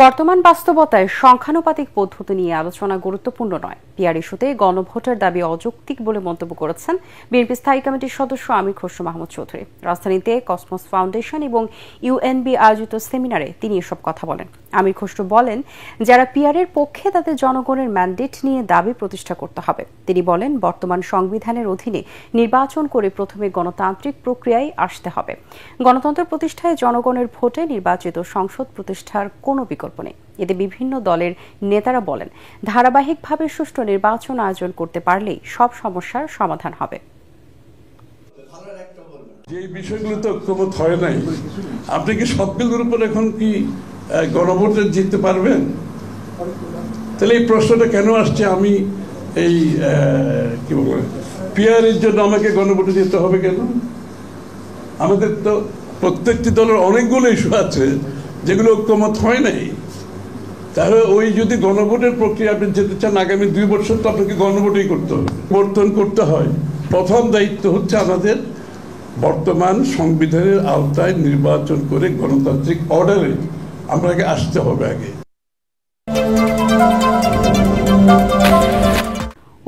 বর্তমান বাস্তবতায় সংখ্যানুপাতিক পদ্ধতি নিয়ে আলোচনা গুরুত্বপূর্ণ নয়। পিআর ইস্যুতে গণভোটের দাবি অযৌক্তিক বলে মন্তব্য করেছেন বিএনপি স্থায়ী কমিটির সদস্য আমির খসরু মাহমুদ চৌধুরী। রাজধানীতে কসমস ফাউন্ডেশন এবং ইউএনবি আয়োজিত সেমিনারে তিনি এসব কথা বলেন। আমির খসরু বলেন, যারা পিআরের পক্ষে তাদের জনগণের ম্যান্ডেট নিয়ে দাবি প্রতিষ্ঠা করতে হবে। তিনি বলেন, বর্তমান সংবিধানের অধীনে নির্বাচন করে প্রথমে গণতান্ত্রিক প্রক্রিয়ায় আসতে হবে। গণতন্ত্র প্রতিষ্ঠায় জনগণের ভোটে নির্বাচিত সংসদ প্রতিষ্ঠার কোনো বিকল্প নেই। এতে বিভিন্ন দলের নেতারা বলেন, ধারাবাহিকভাবে সুষ্ঠু নির্বাচন আয়োজন করতে পারলেই সব সমস্যার সমাধান হবে। যে বিষয়গুলো তো ঐক্যমত হয় নাই, আপনি কি সবগুলোর উপর এখন কি গণভোটে জিততে পারবেন? তাহলে এই প্রশ্নটা কেন আসছে? আমি এই কি বলবো, পিআরের জন্য আমাকে গণভোটে যেতে হবে কেন? আমাদের তো প্রত্যেকটি দলের অনেকগুলো ইস্যু আছে যেগুলো ঐক্যমত হয় নাই। তাহলে ওই যদি গণভোটের প্রক্রিয়া আপনি যেতে চান, আগামী 2 বছর তো আপনাকে গণভোটই করতে হবে, পরিবর্তন করতে হয়। প্রথম দায়িত্ব হচ্ছে আমাদের বর্তমান সংবিধানের আওতায় নির্বাচন করে গণতান্ত্রিক অর্ডারে আমাকে আসতে হবে আগে।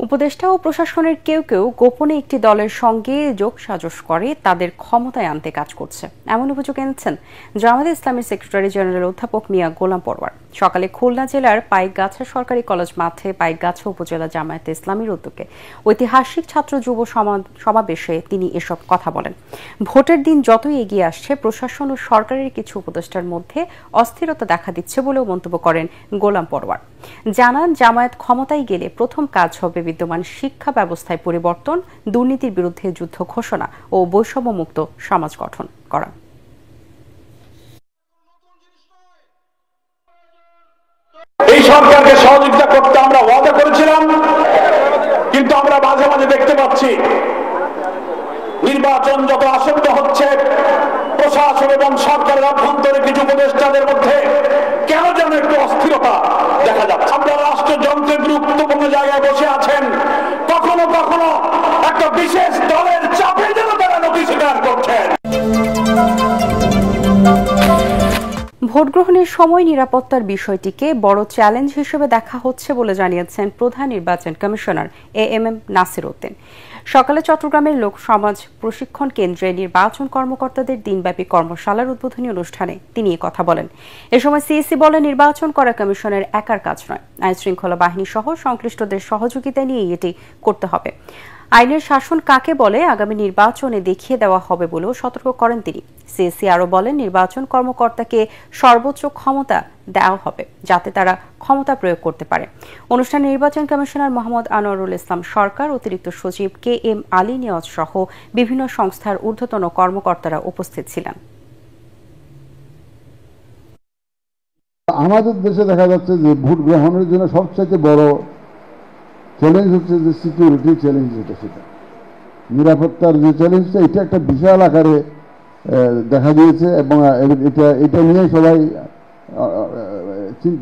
উপদেষ্টা ও প্রশাসনের কেউ কেউ গোপনে একটি দলের সঙ্গে যোগসাজশ করে তাদের ক্ষমতায় আনতে কাজ করছে, এমন অভিযোগ এনেছেন জামায়াতে ইসলামীর সেক্রেটারি জেনারেল অধ্যাপক মিয়া গোলাম পরওয়ার। সকালে খুলনা জেলার পাইকগাছা সরকারি কলেজ মাঠে পাইকগাছা উপজেলা জামায়াতে ইসলামীর উদ্যোগে ঐতিহাসিক ছাত্র যুব সমাবেশে তিনি এসব কথা বলেন। ভোটের দিন যতই এগিয়ে আসছে, প্রশাসন ও সরকারের কিছু উপদেষ্টার মধ্যে অস্থিরতা দেখা দিচ্ছে বলেও মন্তব্য করেন গোলাম পরওয়ার। জানান, জামায়াত ক্ষমতায় গেলে প্রথম কাজ হবে বিদ্যমান শিক্ষা ব্যবস্থায় পরিবর্তন, দুর্নীতির বিরুদ্ধে যুদ্ধ ঘোষণা ও বৈষম্যমুক্ত সমাজ গঠন করা। এই সরকারকে সহযোগিতা করতে আমরা ওয়াদা করেছিলাম, কিন্তু আমরা মাঝে মাঝে দেখতে পাচ্ছি নির্বাচন যত আসন্ন হচ্ছে, প্রশাসন এবং সরকারের অভ্যন্তরে কিছু উপদেষ্টাদের মধ্যে কেন যেন একটু অস্থিরতা দেখা যাচ্ছে। আমরা রাষ্ট্রযন্ত্রের গুরুত্বপূর্ণ জায়গায় বসে আছেন, কখনো কখনো একটা বিশেষ দলের চাপে যেন তারা নথি স্বীকার করছেন। ভোট গ্রহণের সময় নিরাপত্তার বিষয়টিকে বড় চ্যালেঞ্জ হিসেবে দেখা হচ্ছে বলে জানিয়েছেন প্রধান নির্বাচন কমিশনার এএমএম নাসির উদ্দিন। সকালে চট্টগ্রামের লোক সমাজ প্রশিক্ষণ কেন্দ্রে নির্বাচন কর্মকর্তাদের দিনব্যাপী কর্মশালার উদ্বোধনী অনুষ্ঠানে তিনি কথা বলেন। এ সময় সিইসি বলে, নির্বাচন করা কমিশনের একার কাজ নয়, আইন শৃঙ্খলা বাহিনী সহ সংশ্লিষ্টদের সহযোগিতা নিয়ে এটি করতে হবে। আইনের শাসন কাকে বলে আগামী নির্বাচনে দেখিয়ে দেওয়া হবে বলেও সতর্ক করেন তিনি। সিইসি আরও বলেন, নির্বাচন কর্মকর্তাকে সর্বোচ্চ ক্ষমতা দেওয়া হবে যাতে তারা ক্ষমতা প্রয়োগ করতে পারে। অনুষ্ঠানে নির্বাচন কমিশনার মোহাম্মদ আনোয়ারুল ইসলাম সরকার, অতিরিক্ত সচিব কে এম আলী নিয়াজ সহ বিভিন্ন সংস্থার ঊর্ধ্বতন কর্মকর্তারা উপস্থিত ছিলেন। আমাদের দেশে দেখা যাচ্ছে যে ভোট গ্রহণের জন্য সবচেয়ে বড় চ্যালেঞ্জ হচ্ছে যে সিকিউরিটি চ্যালেঞ্জ, সেটা নিরাপত্তার যে চ্যালেঞ্জটা, এটা একটা বিশাল আকারে দেখা দিয়েছে এবং এটা নিয়ে সবাই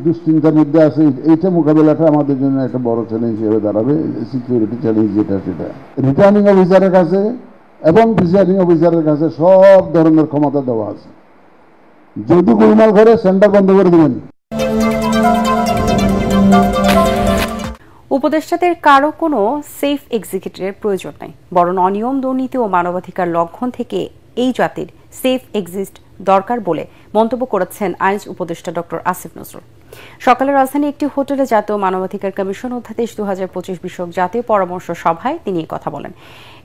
দুশ্চিন্তার মধ্যে আছে। এইটা মোকাবেলাটা আমাদের জন্য একটা বড় চ্যালেঞ্জ হিসেবে দাঁড়াবে, সিকিউরিটি চ্যালেঞ্জ যেটা, সেটা রিটার্নিং অফিসারের কাছে এবং প্রিসাইডিং অফিসারের কাছে সব ধরনের ক্ষমতা দেওয়া আছে। যদি গোলমাল করে সেন্টার বন্ধ করে দেবেন। উপদেষ্টাদের কারো কোনো সেফ এক্সিকিউটিভের প্রয়োজন নাই, বরং অনিয়ম, দুর্নীতি ও মানবাধিকার লঙ্ঘন থেকে এই জাতির সেফ এক্সিস্ট দরকার বলে মন্তব্য করেছেন আইন উপদেষ্টা ডক্টর আসিফ নজরুল। সকালে রাজধানী একটি হোটেলে জাতীয় মানবাধিকার কমিশন অধ্যাদেশ 2025 বিষয়ক জাতীয় পরামর্শ সভায় তিনি কথা বলেন।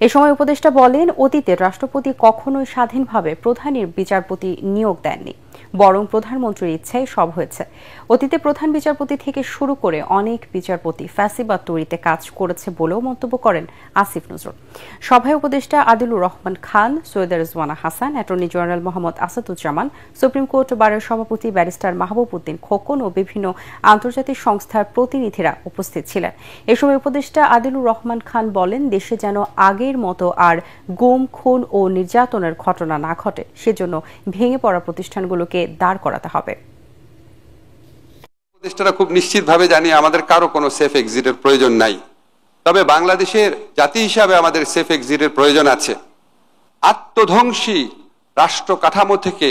এ সময় উপদেষ্টা বলেন, অতীতে রাষ্ট্রপতি কখনোই স্বাধীনভাবে প্রধান বিচারপতি নিয়োগ দেননি, বরং প্রধানমন্ত্রীর ইচ্ছায় সব হয়েছে। অতীতে প্রধান বিচারপতি থেকে শুরু করে অনেক বিচারপতি ফ্যাসিবাদ তৈরিতে কাজ করেছে বলেও মন্তব্য করেন আসিফ নজরুল। সভায় উপদেষ্টা Adilur Rahman Khan, Syed Rizwana Hasan, attorney general Mohammad Asaduzzaman, supreme court বারের সভাপতি ব্যারিস্টার মাহবুব উদ্দিন খোকন ও বিভিন্ন আন্তর্জাতিক সংস্থার প্রতিনিধিরা উপস্থিত ছিলেন। এ সময় উপদেষ্টা আদিলুর রহমান খান বলেন, দেশে যেন আগের মতো আর গুম, খুন ও নির্যাতনের ঘটনা না ঘটে, সেজন্য ভেঙে পড়া প্রতিষ্ঠানগুলোকে দাঁড় করাতে হবে। উপদেষ্টারা খুব নিশ্চিতভাবে জানি আমাদের কারো কোনো সেফ এক্সিটের প্রয়োজন নাই, তবে বাংলাদেশের জাতি হিসাবে আমাদের সেফ এক্সিটের প্রয়োজন আছে। আত্মধ্বংসী রাষ্ট্র কাঠামো থেকে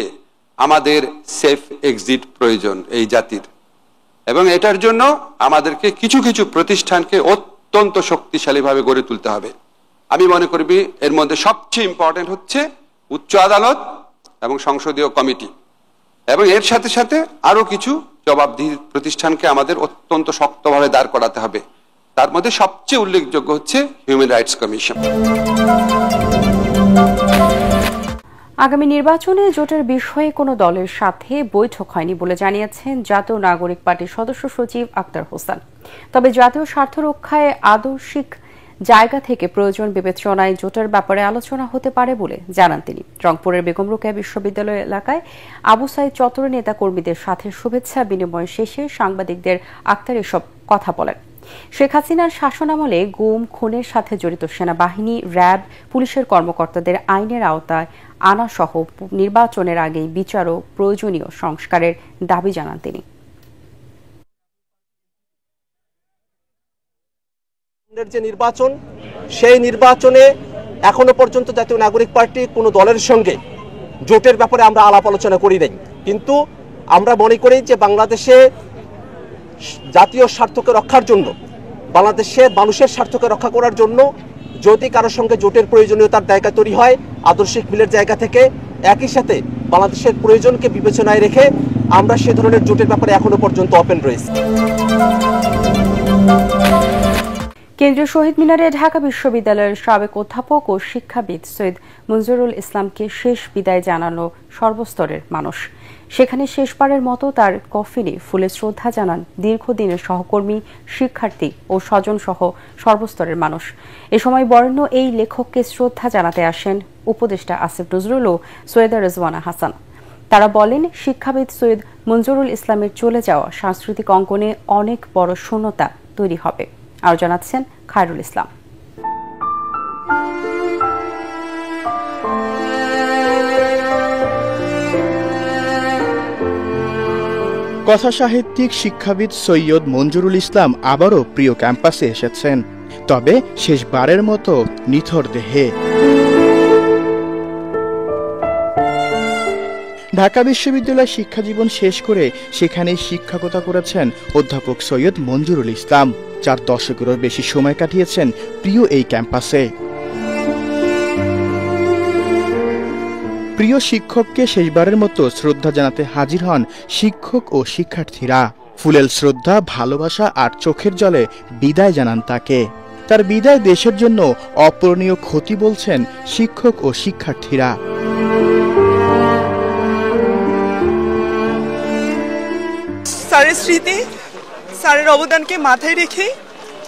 আমাদের সেফ এক্সিট প্রয়োজন এই জাতির, এবং এটার জন্য আমাদেরকে কিছু কিছু প্রতিষ্ঠানকে অত্যন্ত শক্তিশালীভাবে গড়ে তুলতে হবে। আমি মনে করি এর মধ্যে সবচেয়ে ইম্পর্টেন্ট হচ্ছে উচ্চ আদালত এবং সংসদীয় কমিটি, এবং এর সাথে সাথে আরো কিছু জবাবদিহি প্রতিষ্ঠানকে আমাদের অত্যন্ত শক্তভাবে দাঁড় করাতে হবে। তার মধ্যে সবচেয়ে উল্লেখযোগ্য হচ্ছে হিউম্যান রাইটস কমিশন। আগামী নির্বাচনে জোটের বিষয়ে কোনো দলের সাথে বৈঠক হয়নি বলে জানিয়েছেন জাতীয় নাগরিক পার্টির সদস্য সচিব আক্তার হোসেন। তবে জাতীয় স্বার্থ রক্ষায় আদর্শিক জায়গা থেকে প্রয়োজন বিবেচনায় জোটের ব্যাপারে আলোচনা হতে পারে বলে জানান তিনি। রংপুরের বেগম রোকেয়া বিশ্ববিদ্যালয় এলাকায় আবু সাইদ চত্বরে নেতা কর্মীদের সাথে শুভেচ্ছা বিনিময় শেষে সাংবাদিকদের আক্তার এসব কথা বলেন। শেখ হাসিনার শাসনামলে গুম খুনের সাথে জড়িত সেনাবাহিনী, র্যাব, পুলিশের কর্মকর্তাদের আইনের আওতায় আনা সহ নির্বাচনের আগেই বিচার ও প্রয়োজনীয় সংস্কারের দাবি জানান তিনি। যে নির্বাচন, সেই নির্বাচনে এখনো পর্যন্ত জাতীয় নাগরিক পার্টি কোনো দলের সঙ্গে জোটের ব্যাপারে আমরা আলাপ আলোচনা করি নাই, কিন্তু আমরা মনে করি যে বাংলাদেশে জাতীয় স্বার্থকে রক্ষার জন্য, বাংলাদেশের মানুষের স্বার্থকে রক্ষা করার জন্য যদি কারোর সঙ্গে জোটের প্রয়োজনীয়তার জায়গা তৈরি হয় আদর্শিক মিলের জায়গা থেকে, একই সাথে বাংলাদেশের প্রয়োজনকে বিবেচনায় রেখে আমরা সে ধরনের জোটের ব্যাপারে এখনো পর্যন্ত ওপেন রয়েছে। কেন্দ্রীয় শহীদ মিনারে ঢাকা বিশ্ববিদ্যালয়ের সাবেক অধ্যাপক ও শিক্ষাবিদ সৈয়দ মঞ্জুরুল ইসলামকে শেষ বিদায় জানানো সর্বস্তরের মানুষ। সেখানে শেষবারের মতো তার কফিনে ফুলে শ্রদ্ধা জানান দীর্ঘদিনের সহকর্মী, শিক্ষার্থী ও স্বজন সহ সর্বস্তরের মানুষ। এ সময় বরেণ্য এই লেখককে শ্রদ্ধা জানাতে আসেন উপদেষ্টা আসিফ নজরুল ও সৈয়দা রেজওয়ানা হাসান। তারা বলেন, শিক্ষাবিদ সৈয়দ মঞ্জুরুল ইসলামের চলে যাওয়া সাংস্কৃতিক অঙ্গনে অনেক বড় শূন্যতা তৈরি হবে। আরও জানাচ্ছেন খায়রুল ইসলাম। কথা সাহিত্যিক শিক্ষাবিদ সৈয়দ মঞ্জুরুল ইসলাম আবারও প্রিয় ক্যাম্পাসে এসেছেন, তবে শেষবারের মতো নিথর দেহে। ঢাকা বিশ্ববিদ্যালয় শিক্ষাজীবন শেষ করে সেখানেই শিক্ষকতা করেছেন অধ্যাপক সৈয়দ মঞ্জুরুল ইসলাম। 4 দশকেরও বেশি সময় কাটিয়েছেন প্রিয় এই ক্যাম্পাসে। প্রিয় শিক্ষককে শেষবারের মতো শ্রদ্ধা জানাতে হাজির হন শিক্ষক ও শিক্ষার্থীরা। ফুলেল শ্রদ্ধা, ভালোবাসা আর চোখের জলে বিদায় জানান তাকে। তার বিদায় দেশের জন্য অপূরণীয় ক্ষতি বলছেন শিক্ষক ও শিক্ষার্থীরা। স্যারের স্মৃতি, স্যারের অবদানকে মাথায় রেখে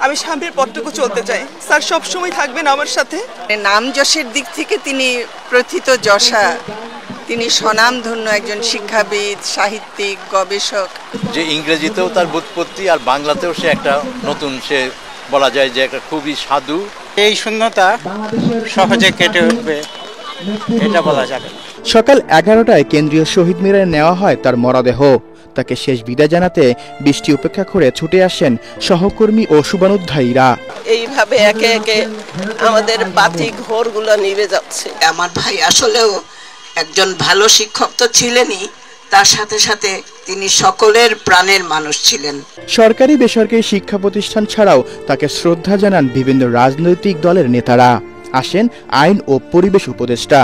আমি সামনের পথটুকু চলতে চাই। স্যার সবসময় থাকবেন আমার সাথে। নাম যশের দিক থেকে তিনি প্রথিত যশা, তিনি স্বনামধন্য একজন শিক্ষাবিদ, সাহিত্যিক, গবেষক। যে ইংরেজিতেও তার ব্যুৎপত্তি আর বাংলাতেও সে একটা নতুন, সে বলা যায় যে একটা খুবই সাধু। এই শূন্যতা সহজে কেটে উঠবে এটা বলা যাবে না। সকাল 11টায় কেন্দ্রীয় শহীদ মিনারে নেওয়া হয় তার মরদেহ। তাকে শেষ বিদায় জানাতে বৃষ্টি উপেক্ষা করে ছুটে আসেন সহকর্মী ও শুভানুধ্যায়ীরা। এইভাবে একে একে আমাদের বাতি ঘরগুলো নিভে যাচ্ছে। আমার ভাই আসলেও একজন ভালো শিক্ষক তো ছিলেনই, তার সাথে সাথে তিনি সকলের প্রাণের মানুষ ছিলেন। সরকারি বেসরকারি শিক্ষা প্রতিষ্ঠান ছাড়াও তাকে শ্রদ্ধা জানান বিভিন্ন রাজনৈতিক দলের নেতারা। আসেন আইন ও পরিবেশ উপদেষ্টা।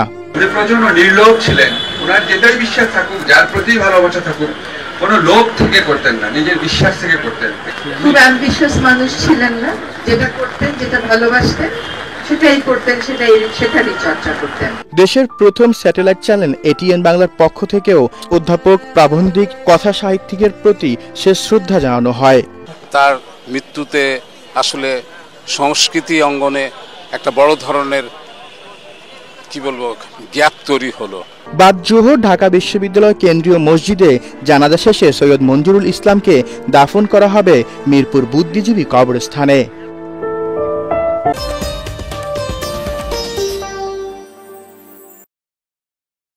প্রচন্ড নির্লোভ ছিলেন, ওনার যেটাই বিশ্বাস থাকুক, যার প্রতি ভালোবাসা থাকুক, কোনো লোভ থেকে করতেন না, নিজের বিশ্বাস থেকে করতেন। খুব অ্যাম্বিশিয়াস মানুষ ছিলেন না, যেটা করতেন, যেটা ভালোবাসতেন সেটাই করতেন, সেটারই চর্চা করতেন। দেশের প্রথম স্যাটেলাইট চ্যানেল এটিএন বাংলার পক্ষ থেকেও অধ্যাপক, প্রাবন্ধিক, কথা সাহিত্যিকের প্রতি শেষ শ্রদ্ধা জানানো হয়। তার মৃত্যুতে আসলে সংস্কৃতি অঙ্গনে একটা বড় ধরনের গ্যাপ তৈরি হলো। বাদ জোহর ঢাকা বিশ্ববিদ্যালয় কেন্দ্রীয় মসজিদে জানাজা শেষে সৈয়দ মঞ্জুরুল ইসলামকে দাফন করা হবে মিরপুর বুদ্ধিজীবী কবরস্থানে।